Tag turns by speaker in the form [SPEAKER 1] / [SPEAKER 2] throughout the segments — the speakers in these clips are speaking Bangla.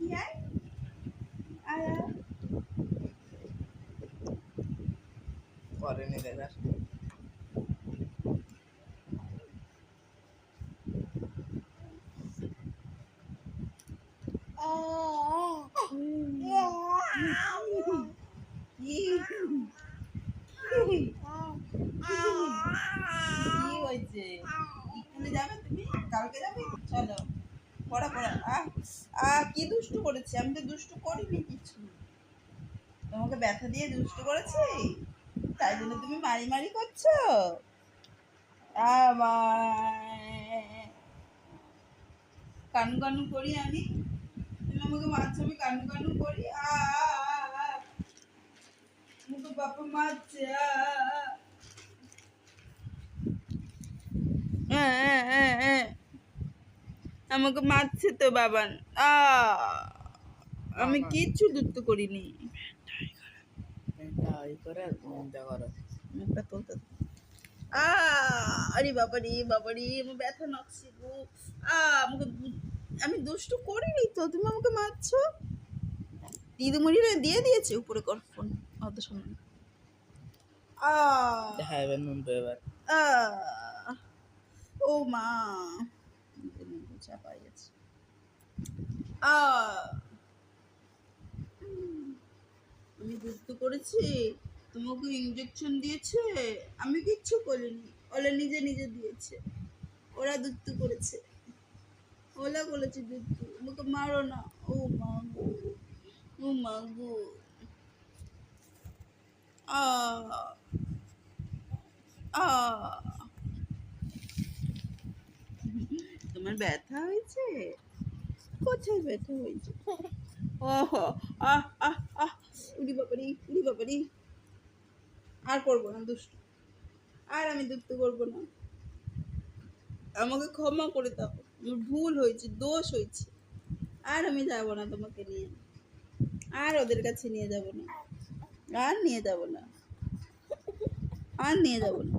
[SPEAKER 1] আয় আয় আয়। করেনি দেখার কি হয়েছে? স্কুলে যাবে তুমি? কালকে যাবে? চলো পড়া পড়া। কি দুষ্টু করেছি? আমি তো দুষ্টু করিনি কিছু। তোমাকে ব্যথা দিয়ে দুষ্টু করেছি, তাই জন্য তুমি মারি মারি করছো আমায়। কানু কানু করি আমি, তুমি আমাকে মারছো, আমি কানু কানু করি। মুখে বাপা মারছে। আমাকে মারছে তো বাবান। আমি কিচ্ছু দুষ্ট করিনি। মুখটা তুলতে আরে বাবারি বাবারি, আমার ব্যথা নাকছে গো। আমাকে আমি দুষ্টু করিনি তো, তুমি আমাকে মারছো। দিদিমণিরা দিয়ে দিয়েছে উপরে কর ফোন, অত শোনো। হ্যাঁ এবার নুন তো এবার। ও মা, চাপাই গেছে। আমি দুষ্টু করেছি, তোমাকে ইঞ্জেকশন দিয়েছে, আমি কিচ্ছু করিনি। ওরা নিজে নিজে দিয়েছে, ওরা দুষ্টু করেছে, ওলা বলেছে দুষ্টু। আমাকে মারো না। ও মা গো, ও মা গো। আ আ তোমার ব্যথা হয়েছে? কোথায় ব্যথা হয়েছে? ওহ, আহ আহ আহ, উড়ি বাবারি, উড়ি বাবারি। আর করবো না দুষ্টু, আর আমি দুষ্টু করবো না। আমাকে ক্ষমা করে দাও, আমার ভুল হয়েছে, দোষ হয়েছে। আর আমি যাবো না তোমাকে নিয়ে, আর ওদের কাছে নিয়ে যাব না, আর নিয়ে যাব না, আর নিয়ে যাব না।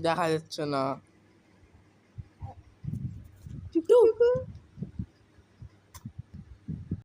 [SPEAKER 1] দেখা যাচ্ছে না।